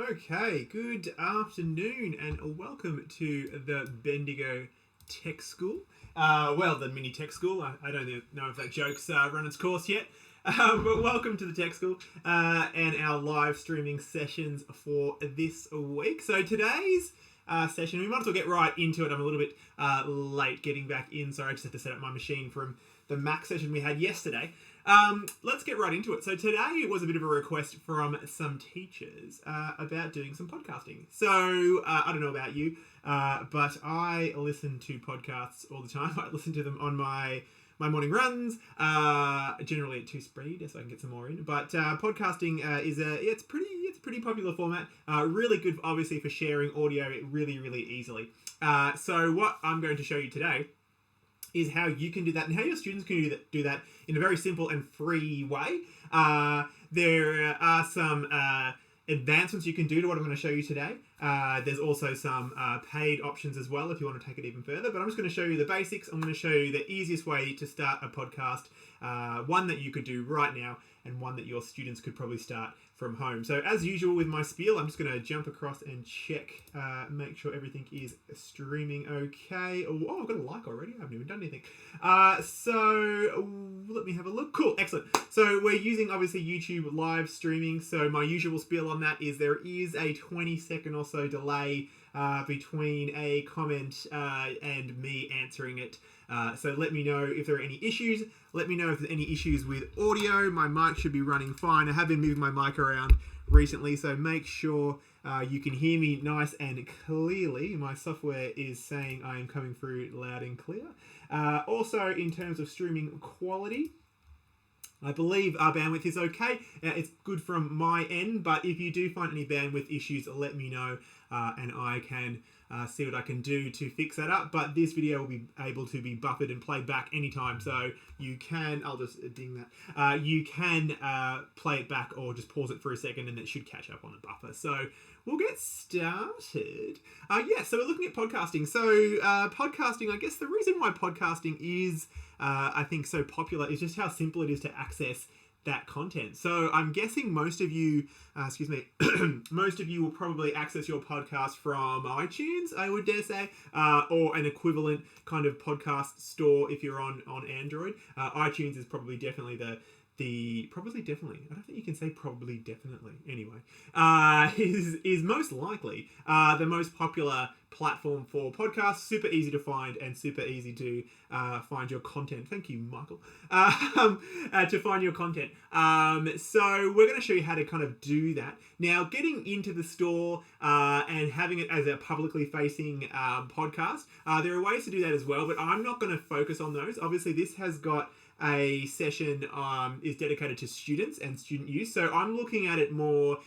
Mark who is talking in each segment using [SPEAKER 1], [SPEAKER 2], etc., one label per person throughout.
[SPEAKER 1] Okay, good afternoon and welcome to the Bendigo Tech School. The mini tech school. I don't know if that joke's run its course yet. But welcome to the Tech School and our live streaming sessions for this week. So today's session, we might as well get right into it. I'm a little bit late getting back in. Sorry, I just had to set up my machine from the Mac session we had yesterday. Let's get right into it. So today was a bit of a request from some teachers about doing some podcasting. So I don't know about you, but I listen to podcasts all the time. I listen to them on my morning runs, generally at 2 speed, so I can get some more in. But podcasting is it's a pretty popular format. Really good, obviously, for sharing audio really really easily. So what I'm going to show you today is how you can do that and how your students can do that in a very simple and free way. There are some advancements you can do to what I'm going to show you today. There's also some paid options as well if you want to take it even further, but I'm just going to show you the basics. I'm going to show you the easiest way to start a podcast, one that you could do right now and one that your students could probably start from home. So as usual with my spiel, I'm just going to jump across and check, make sure everything is streaming okay. Oh, I've got a like already. I haven't even done anything. So let me have a look. Cool, excellent. So we're using obviously YouTube live streaming. So my usual spiel on that is there is a 20-second or so delay between a comment and me answering it. So let me know if there are any issues. Let me know if there's any issues with audio. My mic should be running fine. I have been moving my mic around recently, so make sure you can hear me nice and clearly. My software is saying I am coming through loud and clear. Also, in terms of streaming quality, I believe our bandwidth is okay. It's good from my end, but if you do find any bandwidth issues, let me know and I can see what I can do to fix that up. But this video will be able to be buffered and played back anytime, so you can, I'll just ding that, you can play it back or just pause it for a second and it should catch up on the buffer. So we'll get started. So we're looking at podcasting. So podcasting, I guess the reason why podcasting is I think so popular is just how simple it is to access that content. So I'm guessing most of you, most of you will probably access your podcast from iTunes, I would dare say, or an equivalent kind of podcast store if you're on Android. iTunes is probably definitely I don't think you can say probably definitely anyway, is most likely the most popular platform for podcasts. Super easy to find and super easy to find your content. Thank you, Michael, to find your content. So we're going to show you how to kind of do that. Now, getting into the store and having it as a publicly facing podcast, there are ways to do that as well, but I'm not going to focus on those. Obviously, this has got a session is dedicated to students and student use. So I'm looking at it more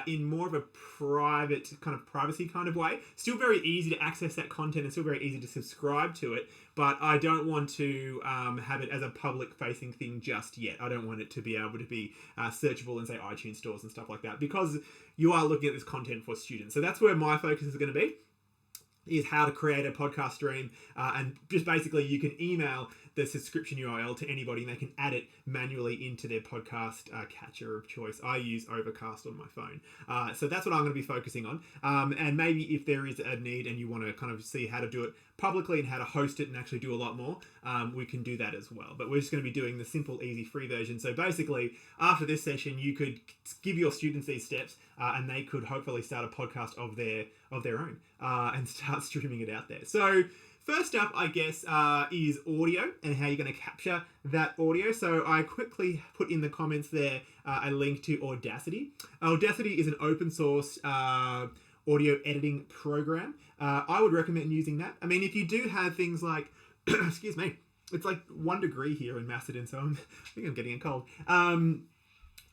[SPEAKER 1] in more of a private kind of privacy kind of way. Still very easy to access that content and still very easy to subscribe to it. But I don't want to have it as a public facing thing just yet. I don't want it to be able to be searchable in say iTunes stores and stuff like that, because you are looking at this content for students. So that's where my focus is going to be, is how to create a podcast stream, and just basically you can email the subscription URL to anybody and they can add it manually into their podcast catcher of choice. I use Overcast on my phone. So that's what I'm going to be focusing on. And maybe if there is a need and you want to kind of see how to do it publicly and how to host it and actually do a lot more, we can do that as well. But we're just going to be doing the simple, easy, free version. So basically, after this session, you could give your students these steps and they could hopefully start a podcast of their own and start streaming it out there. So first up, I guess, is audio and how you're going to capture that audio. So I quickly put in the comments there a link to Audacity. Audacity is an open source audio editing program. I would recommend using that. I mean, if you do have things like, excuse me, it's like 1 degree here in Macedon, so I think I'm getting a cold.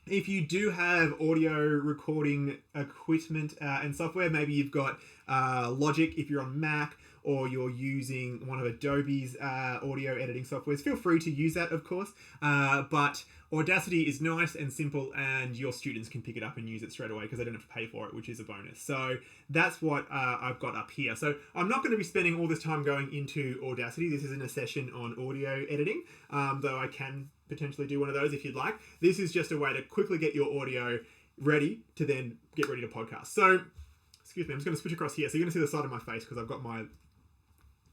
[SPEAKER 1] If you do have audio recording equipment and software, maybe you've got Logic if you're on Mac, or you're using one of Adobe's audio editing softwares, feel free to use that, of course. But Audacity is nice and simple, and your students can pick it up and use it straight away because they don't have to pay for it, which is a bonus. So that's what I've got up here. So I'm not going to be spending all this time going into Audacity. This isn't a session on audio editing, though I can potentially do one of those if you'd like. This is just a way to quickly get your audio ready to then get ready to podcast. So, excuse me, I'm just going to switch across here. So you're going to see the side of my face because I've got my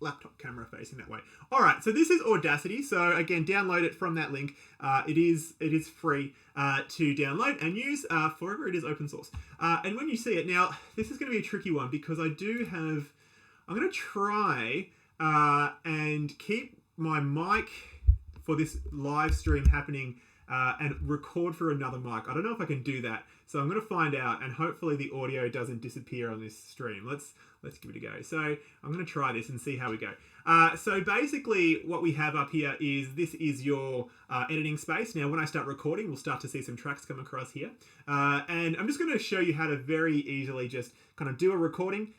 [SPEAKER 1] laptop camera facing that way. All right, so this is Audacity. So again, download it from that link. It is free to download and use. Forever, it is open source. And when you see it now, this is going to be a tricky one because I'm going to try and keep my mic for this live stream happening and record for another mic. I don't know if I can do that, so I'm going to find out, and hopefully the audio doesn't disappear on this stream. Let's give it a go. So I'm going to try this and see how we go. So basically what we have up here is this is your editing space. Now when I start recording, we'll start to see some tracks come across here. And I'm just going to show you how to very easily just kind of do a recording,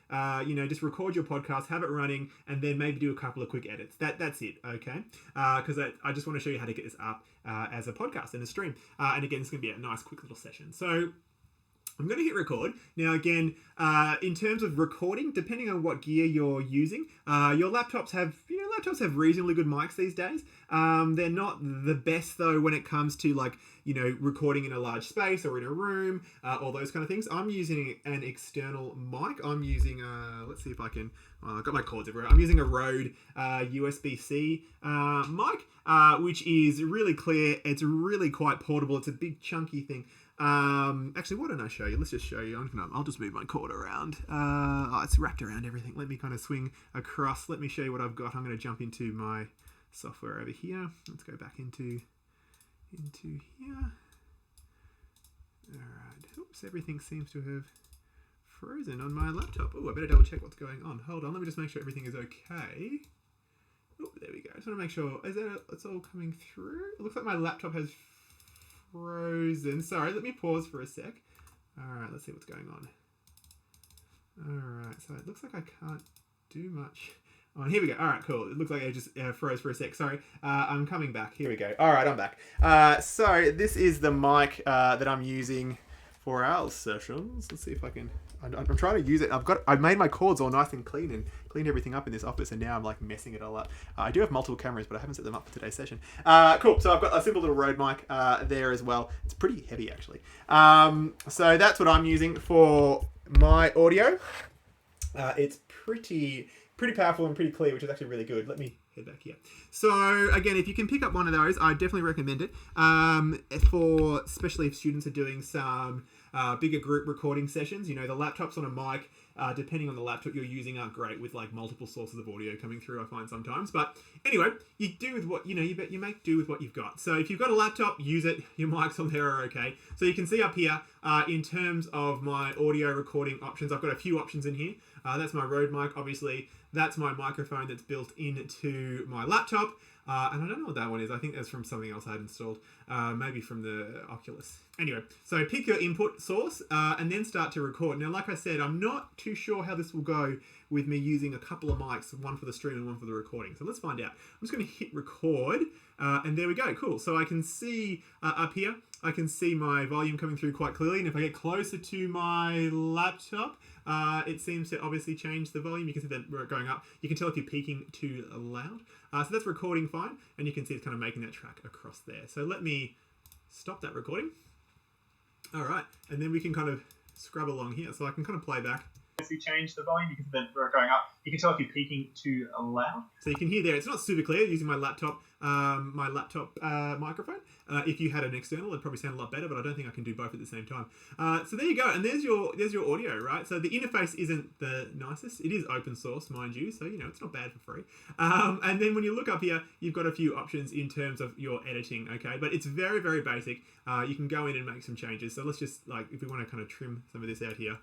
[SPEAKER 1] just record your podcast, have it running, and then maybe do a couple of quick edits. That's it, okay? Because I just want to show you how to get this up as a podcast and a stream. And again, it's going to be a nice quick little session. So I'm going to hit record. Now again, in terms of recording, depending on what gear you're using, your laptops have reasonably good mics these days. They're not the best though when it comes to recording in a large space or in a room, all those kind of things. I'm using an external mic. I'm using let's see if I can, I've got my cords everywhere. I'm using a Rode USB-C mic, which is really clear. It's really quite portable. It's a big chunky thing. Actually, why don't I show you? Let's just show you. I'll just move my cord around. It's wrapped around everything. Let me kind of swing across. Let me show you what I've got. I'm going to jump into my software over here. Let's go back into here. All right. Oops, everything seems to have frozen on my laptop. Oh, I better double check what's going on. Hold on. Let me just make sure everything is okay. Oh, there we go. I just want to make sure. It's all coming through? It looks like my laptop has frozen. Sorry, let me pause for a sec. All right, let's see what's going on. All right, so it looks like I can't do much. Oh, here we go. All right, cool. It looks like I just froze for a sec. Sorry. I'm coming back. Here we go. All right, I'm back. So this is the mic that I'm using for our sessions. Let's see if I can. I'm trying to use it. I've made my cords all nice and clean and cleaned everything up in this office, and now I'm messing it all up. I do have multiple cameras, but I haven't set them up for today's session. Cool. So I've got a simple little Rode mic there as well. It's pretty heavy actually. So that's what I'm using for my audio. It's pretty powerful and pretty clear, which is actually really good. Let me head back here. So again, if you can pick up one of those, I definitely recommend it. Especially if students are doing some bigger group recording sessions. The laptops on a mic, depending on the laptop you're using, aren't great with multiple sources of audio coming through, I find sometimes. But anyway, you do with what you make do with what you've got. So if you've got a laptop, use it. Your mics on there are okay. So you can see up here, in terms of my audio recording options, I've got a few options in here. That's my Rode mic, obviously. That's my microphone that's built into my laptop. And I don't know what that one is. I think that's from something else I had installed. Maybe from the Oculus. Anyway, so pick your input source and then start to record. Now, like I said, I'm not too sure how this will go with me using a couple of mics, one for the stream and one for the recording. So let's find out. I'm just going to hit record and there we go. Cool. So I can see up here, I can see my volume coming through quite clearly. And if I get closer to my laptop, it seems to obviously change the volume. You can see that going up. You can tell if you're peaking too loud. So that's recording fine. And you can see it's kind of making that track across there. So let me stop that recording. All right. And then we can kind of scrub along here. So I can kind of play back. As you change the volume, you can see that going up. You can tell if you're peaking too loud. So you can hear there. It's not super clear using my laptop microphone. If you had an external, it'd probably sound a lot better, but I don't think I can do both at the same time. So there you go. And there's your audio, right? So the interface isn't the nicest. It is open source, mind you. So, it's not bad for free. And then when you look up here, you've got a few options in terms of your editing, okay? But it's very, very basic. You can go in and make some changes. So let's just, if we want to kind of trim some of this out here,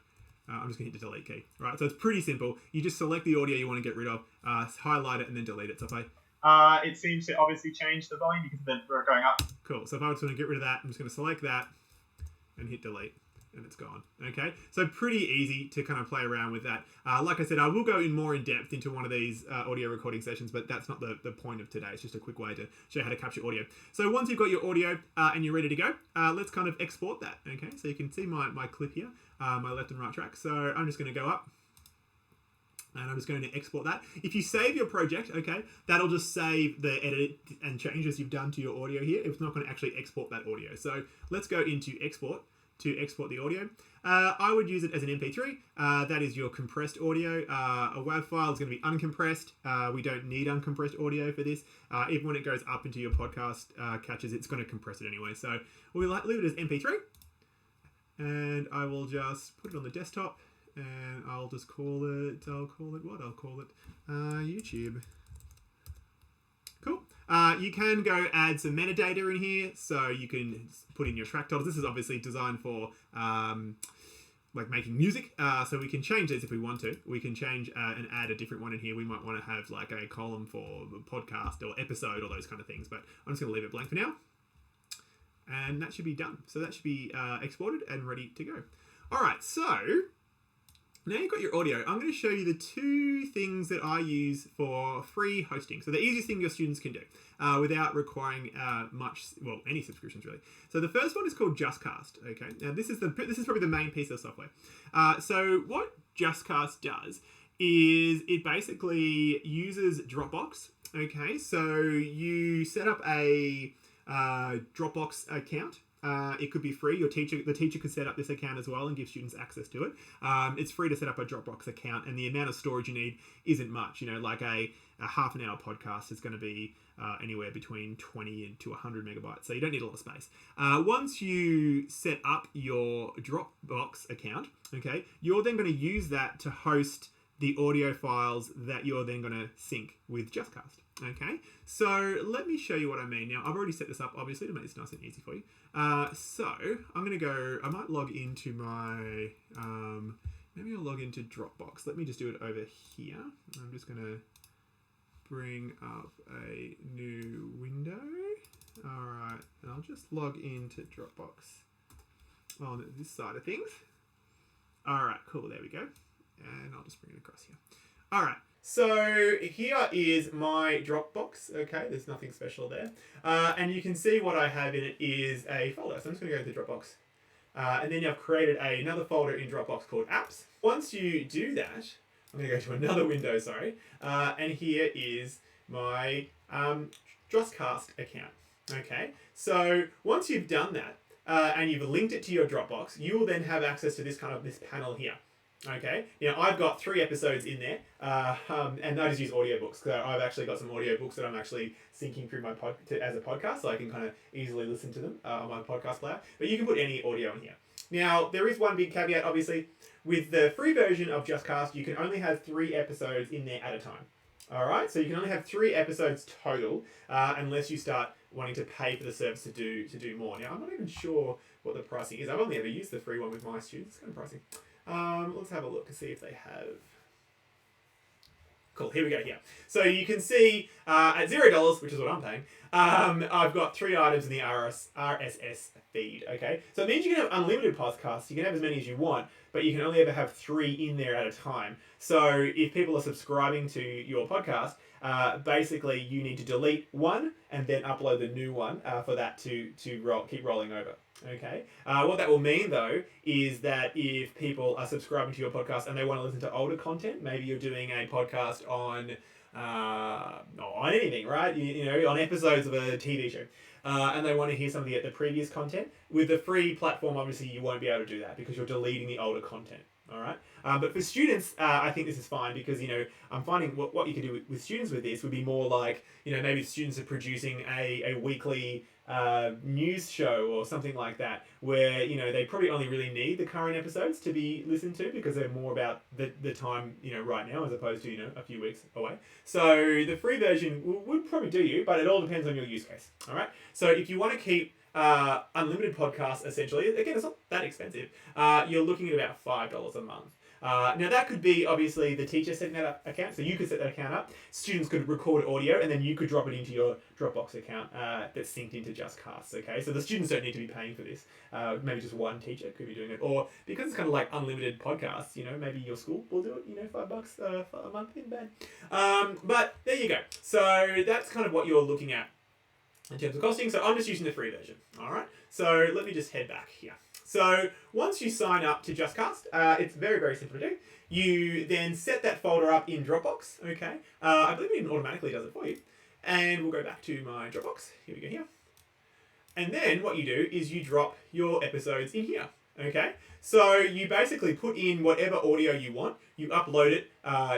[SPEAKER 1] I'm just going to hit the delete key. Right, so it's pretty simple. You just select the audio you want to get rid of, highlight it, and then delete it. So if it seems to obviously change the volume because then we're going up. Cool. So if I was going to get rid of that, I'm just going to select that and hit delete. And it's gone. Okay, so pretty easy to kind of play around with that. Like I said, I will go more in depth into one of these audio recording sessions, but that's not the point of today. It's just a quick way to show you how to capture audio. So once you've got your audio and you're ready to go, let's kind of export that. Okay, so you can see my clip here, my left and right track. So I'm just going to go up. And I'm just going to export that. If you save your project, okay, that'll just save the edit and changes you've done to your audio here. It's not going to actually export that audio. So let's go into export to export the audio. I would use it as an MP3. That is your compressed audio. A WAV file is going to be uncompressed. We don't need uncompressed audio for this. Even when it goes up into your podcast catchers, it's going to compress it anyway. So we'll leave it as MP3. And I will just put it on the desktop. And I'll just call it YouTube. Cool. You can go add some metadata in here, so you can put in your track titles. This is obviously designed for like making music, so we can change this if we want to. We can change and add a different one in here. We might want to have like a column for podcast or episode or those kind of things, but I'm just going to leave it blank for now. And that should be done. So that should be exported and ready to go. All right, so now you've got your audio. I'm going to show you the two things that I use for free hosting. So the easiest thing your students can do without requiring any subscriptions really. So the first one is called JustCast. Okay, now this is probably the main piece of software. So what JustCast does is it basically uses Dropbox. Okay, so you set up a Dropbox account. It could be free. The teacher could set up this account as well and give students access to it. It's free to set up a Dropbox account, and the amount of storage you need isn't much. Like a half an hour podcast is going to be anywhere between 20 and to 100 megabytes, so you don't need a lot of space. Once you set up your Dropbox account, okay, you're then going to use that to host the audio files that you're then going to sync with JustCast. Okay, so let me show you what I mean. Now, I've already set this up, obviously, to make this nice and easy for you. So I'm going to go, I might log into my, maybe I'll log into Dropbox. Let me just do it over here. I'm just going to bring up a new window. All right, and I'll just log into Dropbox on this side of things. All right, cool, there we go. And I'll just bring it across here. All right. So here is my Dropbox. Okay, there's nothing special there. And you can see what I have in it is a folder. So I'm just going to go to Dropbox. And then I've created another folder in Dropbox called Apps. Once you do that, I'm going to go to another window, sorry. And here is my JustCast account. Okay, so once you've done that and you've linked it to your Dropbox, you will then have access to this panel here. Okay, now I've got 3 episodes in there, and I just use audiobooks. So I've actually got some audiobooks that I'm actually syncing through my as a podcast, so I can kind of easily listen to them on my podcast player. But you can put any audio in here. Now, there is one big caveat, obviously. With the free version of JustCast, you can only have 3 episodes in there at a time. All right, so you can only have 3 episodes total, unless you start wanting to pay for the service to do more. Now, I'm not even sure what the pricing is. I've only ever used the free one with my students. It's kind of pricing. Let's have a look and see if they have. Cool, here we go here. So you can see at $0, which is what I'm paying, I've got 3 items in the RSS feed, okay? So it means you can have unlimited podcasts, you can have as many as you want, but you can only ever have 3 in there at a time. So if people are subscribing to your podcast, basically you need to delete one and then upload the new one for that to keep rolling over. Okay. What that will mean though is that if people are subscribing to your podcast and they want to listen to older content, maybe you're doing a podcast on anything, right? You know, on episodes of a TV show, and they want to hear some of the previous content. With the free platform, obviously you won't be able to do that because you're deleting the older content. All right. But for students, I think this is fine because, you know, I'm finding what you can do with students with this would be more like, you know, maybe students are producing a weekly news show or something like that where, you know, they probably only really need the current episodes to be listened to because they're more about the time, you know, right now as opposed to, you know, a few weeks away. So the free version would probably do you, but it all depends on your use case. All right. So if you want to keep unlimited podcasts, essentially, again, it's not that expensive. You're looking at about $5 a month. Now that could be obviously the teacher setting that up account, so you could set that account up. Students could record audio, and then you could drop it into your Dropbox account that's synced into JustCast. Okay, so the students don't need to be paying for this. Maybe just one teacher could be doing it, or because it's kind of like unlimited podcasts, you know, maybe your school will do it. You know, $5 a month in bed. But there you go. So that's kind of what you're looking at in terms of costing. So I'm just using the free version. All right. So let me just head back here. So once you sign up to JustCast, it's very, very simple to do. You then set that folder up in Dropbox, okay? I believe it automatically does it for you. And we'll go back to my Dropbox. Here we go here. And then what you do is you drop your episodes in here. Okay, so you basically put in whatever audio you want, you upload it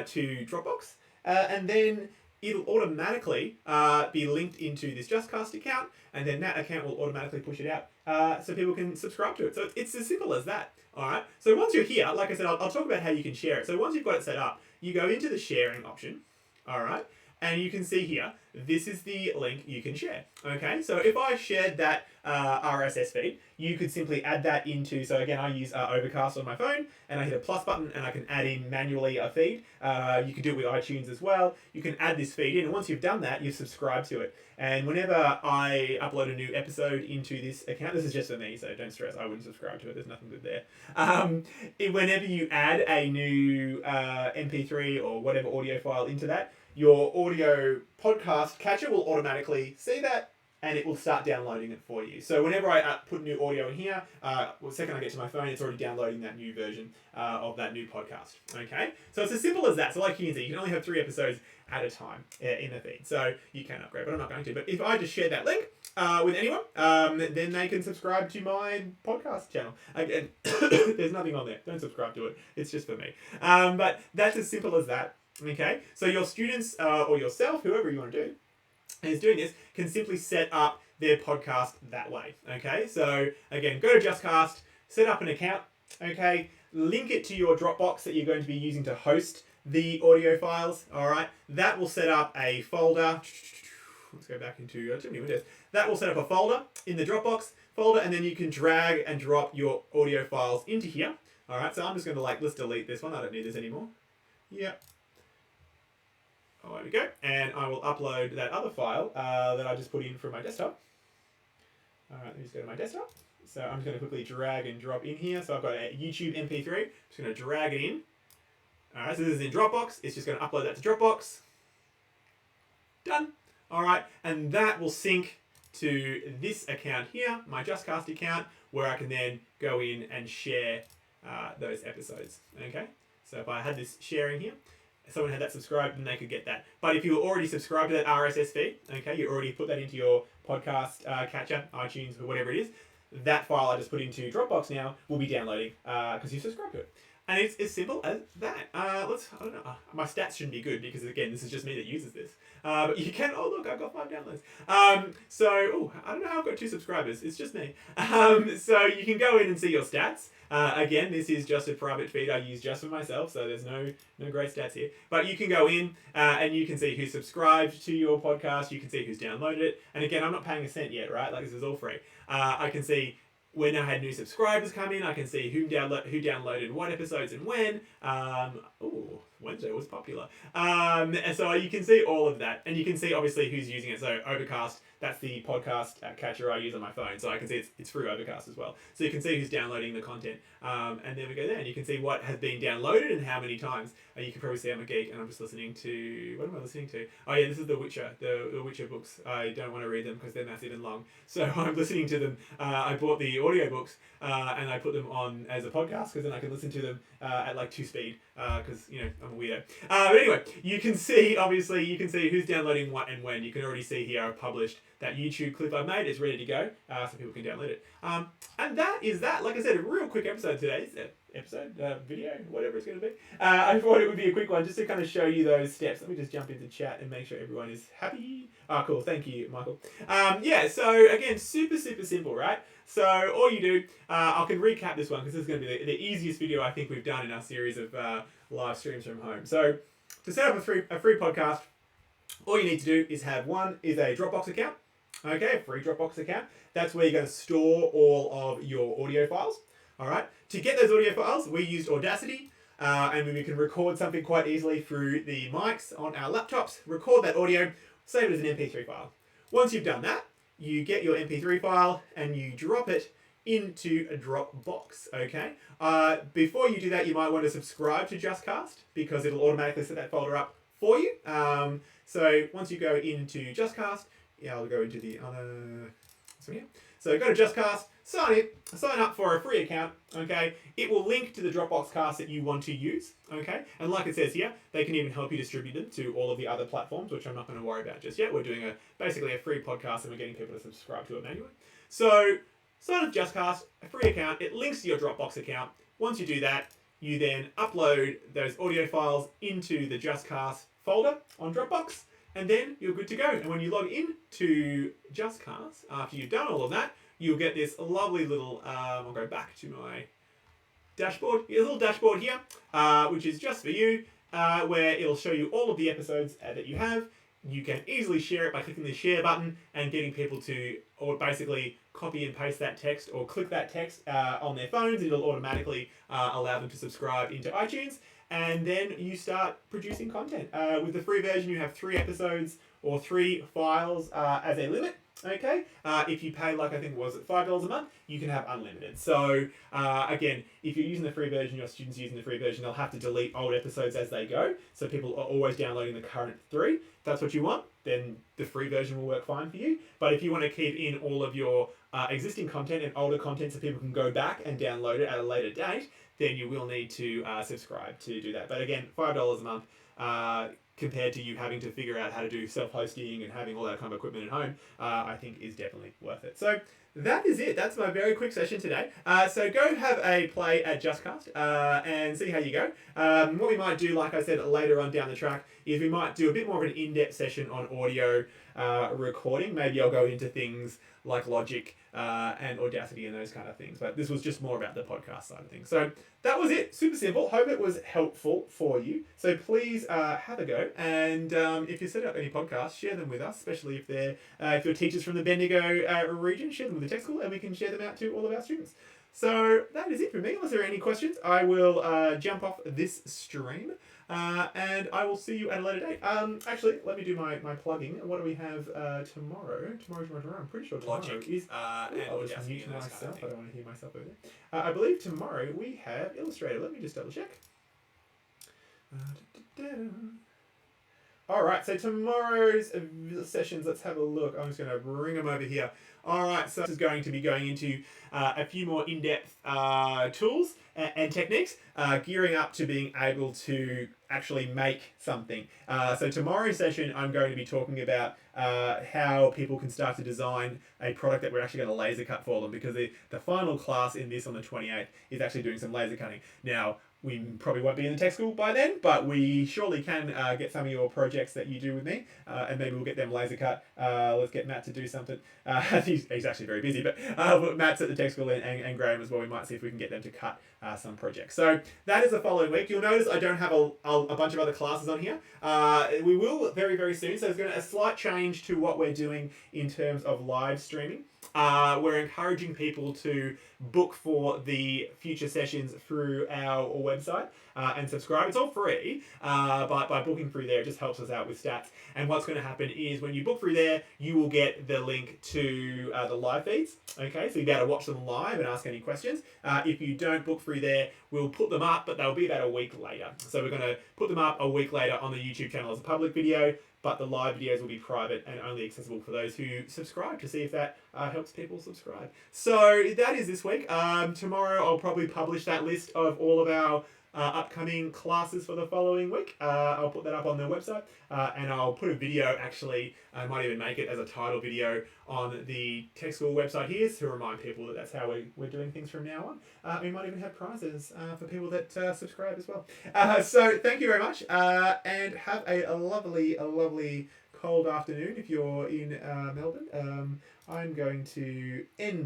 [SPEAKER 1] to Dropbox, and then it'll automatically be linked into this JustCast account, and then that account will automatically push it out so people can subscribe to it. So it's as simple as that. All right. So once you're here, like I said, I'll talk about how you can share it. So once you've got it set up, you go into the sharing option. All right. And you can see here, this is the link you can share. Okay, so if I shared that RSS feed, you could simply add that into, so again, I use Overcast on my phone, and I hit a plus button, and I can add in manually a feed. You can do it with iTunes as well. You can add this feed in, and once you've done that, you subscribe to it. And whenever I upload a new episode into this account, this is just for me, so don't stress, I wouldn't subscribe to it, there's nothing good there. Whenever you add a new MP3 or whatever audio file into that, your audio podcast catcher will automatically see that, and it will start downloading it for you. So whenever I put new audio in here, the second I get to my phone, it's already downloading that new version of that new podcast. Okay, so it's as simple as that. So like you can see, you can only have 3 episodes at a time in a feed. So you can upgrade, but I'm not going to. But if I just share that link with anyone, then they can subscribe to my podcast channel. Again, there's nothing on there. Don't subscribe to it. It's just for me. But that's as simple as that. Okay, so your students or yourself, whoever you want to do, is doing this, can simply set up their podcast that way. Okay, so again, go to JustCast, set up an account. Okay, link it to your Dropbox that you're going to be using to host the audio files. All right, that will set up a folder. Let's go back into too many windows. That will set up a folder in the Dropbox folder, and then you can drag and drop your audio files into here. All right, so I'm just going to let's delete this one. I don't need this anymore. Yep. Oh, there we go. And I will upload that other file that I just put in from my desktop. All right, let me just go to my desktop. So I'm just going to quickly drag and drop in here. So I've got a YouTube MP3. I'm just going to drag it in. All right, so this is in Dropbox. It's just going to upload that to Dropbox. Done. All right, and that will sync to this account here, my JustCast account, where I can then go in and share those episodes. Okay, so if I had this sharing here, someone had that subscribed, then they could get that. But if you were already subscribed to that RSS feed, okay, you already put that into your podcast catcher, iTunes, or whatever it is, that file I just put into Dropbox now will be downloading because you subscribed to it. And it's as simple as that. I don't know, my stats shouldn't be good because, again, this is just me that uses this. But you can, oh look, I've got 5 downloads. I don't know how I've got 2 subscribers. It's just me. So you can go in and see your stats. Again, this is just a private feed I use just for myself, so there's no great stats here. But you can go in and you can see who's subscribed to your podcast. You can see who's downloaded it. And again, I'm not paying a cent yet, right? Like, this is all free. I can see when I had new subscribers come in. I can see who downloaded what episodes and when. Wednesday was popular. And so you can see all of that. And you can see, obviously, who's using it. So Overcast, that's the podcast catcher I use on my phone. So I can see it's through Overcast as well. So you can see who's downloading the content. And then we go there and you can see what has been downloaded and how many times. You can probably see I'm a geek and I'm just listening to... What am I listening to? Oh yeah, this is The Witcher. The Witcher books. I don't want to read them because they're massive and long. So I'm listening to them. I bought the audiobooks and I put them on as a podcast because then I can listen to them at like 2 speed because, I'm a weirdo. But anyway, you can see who's downloading what and when. You can already see here I've published that YouTube clip I made. It's ready to go so people can download it. And that is that. Like I said, a real quick episode today. Video, whatever it's going to be. I thought it would be a quick one just to kind of show you those steps. Let me just jump into chat and make sure everyone is happy. Cool. Thank you, Michael. So again, super, super simple, right? So all you do, I can recap this one because this is going to be the easiest video I think we've done in our series of live streams from home. So to set up a free podcast, all you need to do is have a Dropbox account. Okay, a free Dropbox account. That's where you're going to store all of your audio files. All right. To get those audio files, we used Audacity, and we can record something quite easily through the mics on our laptops. Record that audio, save it as an MP3 file. Once you've done that, you get your MP3 file and you drop it into a Dropbox. Okay. Before you do that, you might want to subscribe to JustCast because it'll automatically set that folder up for you. So once you go into JustCast, I'll go into the other. So go to JustCast, sign up for a free account, okay? It will link to the Dropbox cast that you want to use, okay? And like it says here, they can even help you distribute them to all of the other platforms, which I'm not going to worry about just yet. We're doing basically a free podcast and we're getting people to subscribe to it manually. So sign up to JustCast, a free account. It links to your Dropbox account. Once you do that, you then upload those audio files into the JustCast folder on Dropbox, and then you're good to go. And when you log in to JustCast, after you've done all of that, you'll get this lovely little, I'll go back to my dashboard, a little dashboard here, which is just for you, where it'll show you all of the episodes that you have. You can easily share it by clicking the share button and getting people to, or basically copy and paste that text or click that text on their phones. It'll automatically allow them to subscribe into iTunes. And then you start producing content. With the free version, you have 3 episodes or 3 files as a limit. Okay, if you pay, like I think was it $5 a month, you can have unlimited. So again, if you're using the free version, your students using the free version, they'll have to delete old episodes as they go. So people are always downloading the current 3. If that's what you want, then the free version will work fine for you. But if you want to keep in all of your existing content and older content so people can go back and download it at a later date, then you will need to subscribe to do that. But again, $5 a month. Compared to you having to figure out how to do self-hosting and having all that kind of equipment at home, I think is definitely worth it. So that is it. That's my very quick session today. So go have a play at JustCast and see how you go. What we might do, like I said, later on down the track, is we might do a bit more of an in-depth session on audio recording. Maybe I'll go into things like Logic and Audacity and those kind of things. But this was just more about the podcast side of things. So that was it. Super simple. Hope it was helpful for you. So please have a go. And if you set up any podcasts, share them with us, especially if they're if you're teachers from the Bendigo region, share them with the tech school and we can share them out to all of our students. So that is it for me. Unless there are any questions, I will jump off this stream. And I will see you at a later date. Actually, let me do my plugging. What do we have tomorrow? Tomorrow. I'm pretty sure tomorrow
[SPEAKER 2] Logic,
[SPEAKER 1] is...
[SPEAKER 2] and
[SPEAKER 1] I'll just
[SPEAKER 2] Audacity
[SPEAKER 1] mute
[SPEAKER 2] and those
[SPEAKER 1] myself.
[SPEAKER 2] kind of
[SPEAKER 1] I don't want to hear myself over there. I believe tomorrow we have Illustrator. Let me just double check. Alright, so tomorrow's sessions, let's have a look. I'm just going to bring them over here. Alright, so this is going to be going into a few more in-depth tools and techniques, gearing up to being able to actually make something. So tomorrow's session, I'm going to be talking about how people can start to design a product that we're actually going to laser cut for them, because the final class in this on the 28th is actually doing some laser cutting. Now, we probably won't be in the tech school by then, but we surely can get some of your projects that you do with me, and maybe we'll get them laser cut. Let's get Matt to do something. He's actually very busy, but Matt's at the tech school and Graham as well. We might see if we can get them to cut some projects. So that is the following week. You'll notice I don't have a bunch of other classes on here. We will very, very soon. So there's going to be a slight change to what we're doing in terms of live streaming. We're encouraging people to book for the future sessions through our website and subscribe. It's all free, but by booking through there, it just helps us out with stats. And what's going to happen is when you book through there, you will get the link to the live feeds. Okay, so you'll be able to watch them live and ask any questions. If you don't book through there, we'll put them up, but they'll be about a week later. So we're going to put them up a week later on the YouTube channel as a public video, but the live videos will be private and only accessible for those who subscribe, to see if that helps people subscribe. So that is this week. Tomorrow I'll probably publish that list of all of our upcoming classes for the following week. I'll put that up on the website, and I'll put a video, actually, I might even make it as a title video on the tech school website here to remind people that that's how we're doing things from now on. We might even have prizes for people that subscribe as well. So thank you very much, and have a lovely cold afternoon if you're in Melbourne. I'm going to end